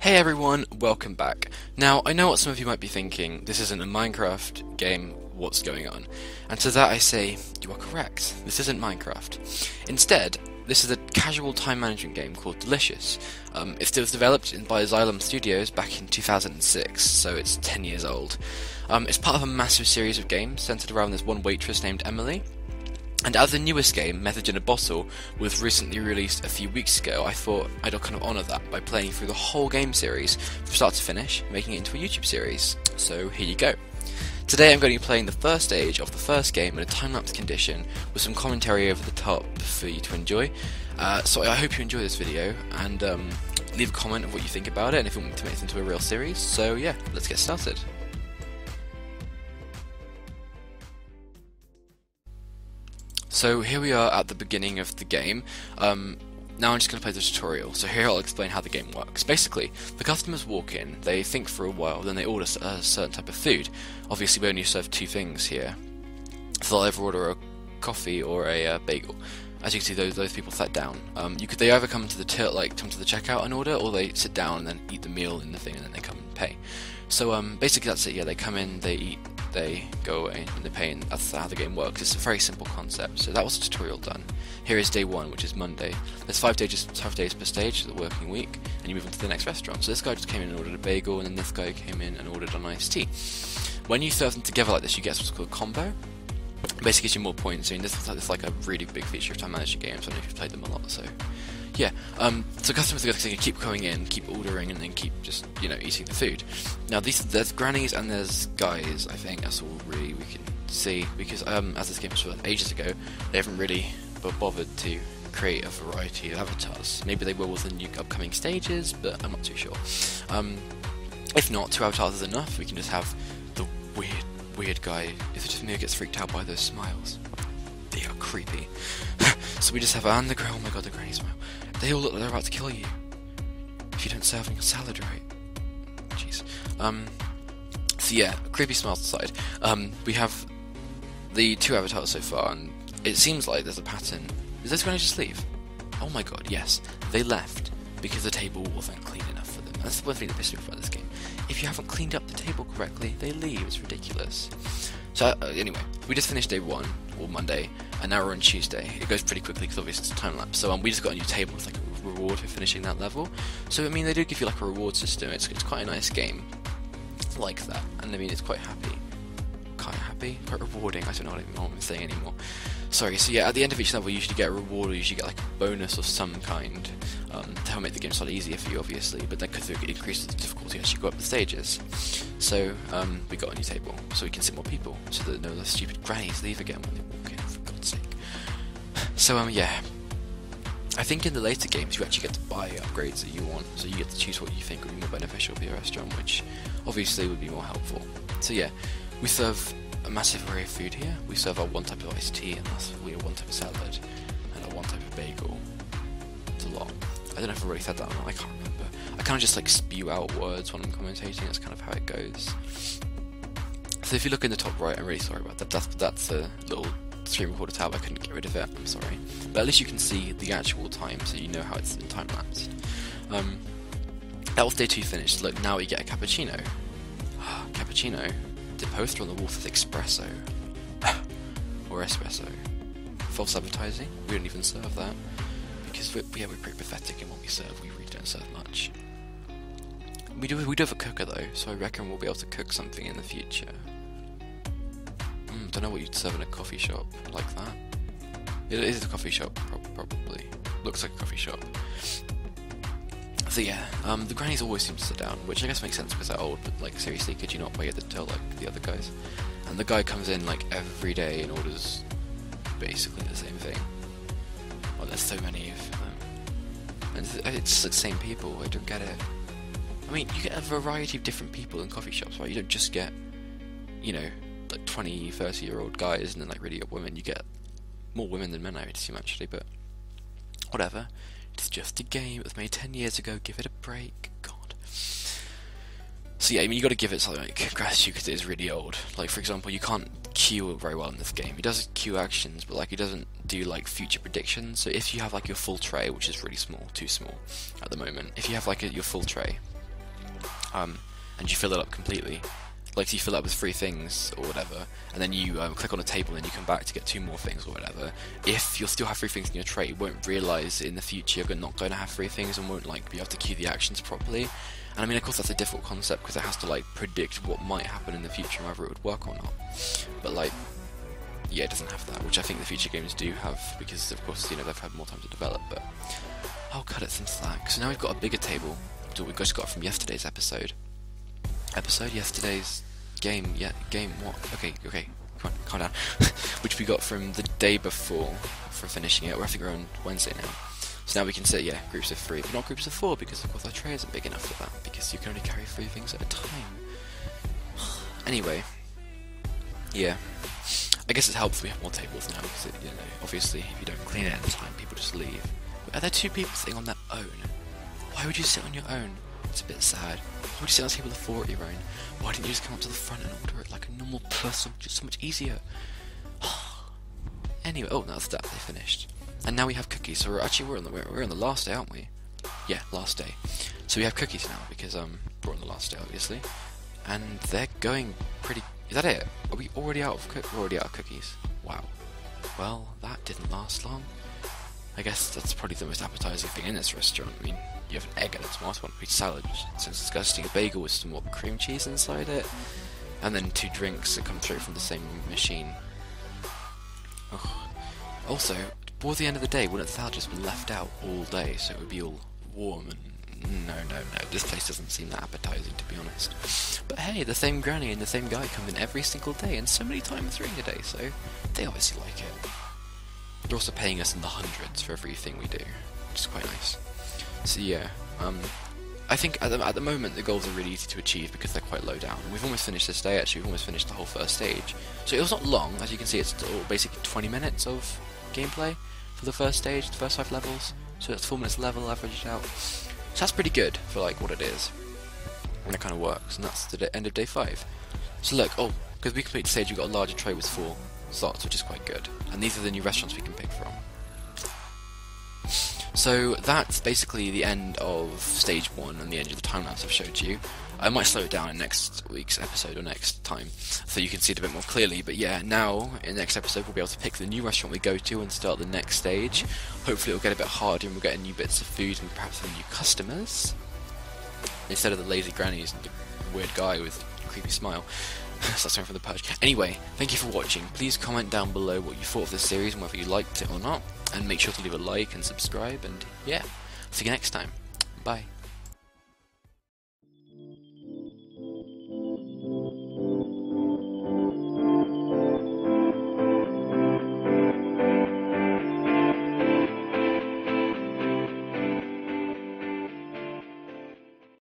Hey everyone, welcome back. Now, I know what some of you might be thinking, this isn't a Minecraft game, what's going on? And to that I say, you are correct, this isn't Minecraft. Instead, this is a casual time management game called Delicious. It was developed by Xylem Studios back in 2006, so it's 10 years old. It's part of a massive series of games centered around this one waitress named Emily. And as the newest game, Message in a Bottle, was recently released a few weeks ago, I thought I'd kind of honour that by playing through the whole game series from start to finish, making it into a YouTube series. So here you go. Today I'm going to be playing the first stage of the first game in a time-lapse condition with some commentary over the top for you to enjoy. So I hope you enjoy this video and leave a comment of what you think about it and if you want me to make this into a real series. So yeah, let's get started. So here we are at the beginning of the game. Now I'm just going to play the tutorial. So here I'll explain how the game works. Basically, the customers walk in, they think for a while, then they order a certain type of food. Obviously we only serve two things here. So they'll either order a coffee or a bagel. As you can see, those people sat down. They either come to the checkout and order, or they sit down and then eat the meal in the thing, and then they come and pay. So basically that's it. Yeah, they come in, they eat, they go away, and they pay, and that's how the game works. It's a very simple concept. So that was the tutorial done. Here is day one, which is Monday. There's 5 days per stage, the working week, and you move on to the next restaurant. So this guy just came in and ordered a bagel, and then this guy came in and ordered an iced tea. When you serve them together like this, you get what's called a combo. Basically gives you more points. I mean, this is like a really big feature of time management games. I don't know if you've played them a lot, so yeah. So customers are going to keep going in, keep ordering, and then keep just eating the food. Now there's grannies and there's guys. I think that's all really we can see because as this game was released ages ago, they haven't really bothered to create a variety of avatars. Maybe they will with the new upcoming stages, but I'm not too sure. If not, 2 avatars is enough. We can just have the weird guy. Is it just me who gets freaked out by those smiles? They are creepy. So we just have oh my god, the granny smile. They all look like they're about to kill you if you don't serve them your salad right. Jeez. So yeah, creepy smiles aside. We have the 2 avatars so far, and it seems like there's a pattern. Is this granny just leave? Oh my god, yes. They left because the table wasn't clean enough for them. That's the one thing that pissed me off about this game. If you haven't cleaned up the table correctly, they leave. It's ridiculous. So anyway, we just finished day 1, or Monday, and now we're on Tuesday. It goes pretty quickly because obviously it's a time lapse. So we just got a new table with like a reward for finishing that level. So I mean, they do give you like a reward system. It's quite a nice game, like that. And I mean, it's quite quite rewarding. I don't know what I'm saying anymore. Sorry. So yeah, at the end of each level, you usually get a reward, or you usually get like a bonus of some kind to help make the game slightly easier for you, obviously. But then because it increases the difficulty as you go up the stages. So we got a new table, so we can sit more people, so that no less stupid grannies leave again when they walk in. For God's sake. So yeah. I think in the later games you actually get to buy upgrades that you want, so you get to choose what you think would be more beneficial for your restaurant, which obviously would be more helpful. So yeah, we serve a massive array of food here. We serve our one type of iced tea, and that's we have one type of salad, and our one type of bagel. It's a lot. I don't know if I already said that or not, I can't remember. I kind of just like spew out words when I'm commentating, that's kind of how it goes. So if you look in the top right, I'm really sorry about that, that's a little screen recorder tab, I couldn't get rid of it, I'm sorry. But at least you can see the actual time, so you know how it's been time lapsed. That was day 2 finished. Look, now we get a cappuccino. Cappuccino. The poster on the wall says espresso. Or espresso. False advertising. We don't even serve that. Because we're pretty pathetic in what we serve. We really don't serve much. We do have a cooker though, so I reckon we'll be able to cook something in the future. Don't know what you'd serve in a coffee shop like that. It is a coffee shop, probably. Looks like a coffee shop. So yeah, the grannies always seem to sit down, which I guess makes sense because they're old, but like seriously, could you not wait at the till like the other guys? And the guy comes in like every day and orders basically the same thing. Oh, there's so many of them. And it's just the same people, I don't get it. I mean, you get a variety of different people in coffee shops, right? You don't just get, like 20, 30-year-old guys and then like really old women. You get more women than men, I would assume, actually, but whatever. It's just a game. It was made 10 years ago. Give it a break. God. So yeah, I mean, you got to give it something like gratitude because it is really old. Like for example, you can't queue very well in this game. He does queue actions, but like he doesn't do like future predictions. So if you have like your full tray, which is really small, too small at the moment. If you have like your full tray, and you fill it up completely. Like, you fill it up with 3 things or whatever, and then you click on a table and you come back to get 2 more things or whatever. If you'll still have 3 things in your tray, you won't realise in the future you're not going to have 3 things and won't like be able to cue the actions properly. And I mean, of course, that's a difficult concept because it has to like predict what might happen in the future and whether it would work or not. But like, yeah, it doesn't have that, which I think the future games do have because, of course, you know, they've had more time to develop. But I'll cut it some slack. So now we've got a bigger table. That's what we just got from yesterday's episode. Yesterday's game. Yeah, game. What? Okay. Come on, calm down. Which we got from the day before for finishing it. I think we're on Wednesday now. So now we can say, yeah, groups of 3, but not groups of 4 because, of course, our tray isn't big enough for that because you can only carry 3 things at a time. Anyway, yeah. I guess it's helpful we have more tables now because, you know, obviously, if you don't clean it at the time, people just leave. But are there 2 people sitting on their own? Why would you sit on your own? It's a bit sad. Why would you sit on a table of 4 at your own? Why didn't you just come up to the front and order it like a normal person? Just so much easier. Anyway, oh, that's that. They finished. And now we have cookies. So we're on the last day, aren't we? Yeah, last day. So we have cookies now because we're on the last day, obviously. And they're going pretty. Is that it? Are we already out of We're already out of cookies. Wow. Well, that didn't last long. I guess that's probably the most appetizing thing in this restaurant. I mean, you have an egg and a tomato on a pizza salad, which sounds disgusting. A bagel with some more cream cheese inside it, and then 2 drinks that come straight from the same machine. Ugh. Also, toward the end of the day, wouldn't the salad just be left out all day, so it would be all warm and... No. This place doesn't seem that appetizing, to be honest. But hey, the same granny and the same guy come in every single day, and so many times during the day, so they obviously like it. They're also paying us in the hundreds for everything we do, which is quite nice. So yeah, I think at the moment the goals are really easy to achieve because they're quite low down. And we've almost finished this day, actually. We've almost finished the whole first stage. So it was not long, as you can see. It's still basically 20 minutes of gameplay for the first stage, the first 5 levels. So that's 4 minutes a level, averaged out. So that's pretty good for like what it is. And it kind of works. And that's the end of day 5. So look, because we completed the stage, we got a larger tray with 4 slots, which is quite good. And these are the new restaurants we can pick from. So that's basically the end of stage 1 and the end of the time-lapse I've showed you. I might slow it down in next week's episode or next time, so you can see it a bit more clearly. But yeah, now, in the next episode, we'll be able to pick the new restaurant we go to and start the next stage. Hopefully it'll get a bit harder and we'll get new bits of food and perhaps some new customers, instead of the lazy grannies and the weird guy with a creepy smile. So that's something from the purge. Anyway, thank you for watching. Please comment down below what you thought of this series and whether you liked it or not. And make sure to leave a like and subscribe. And yeah, see you next time. Bye.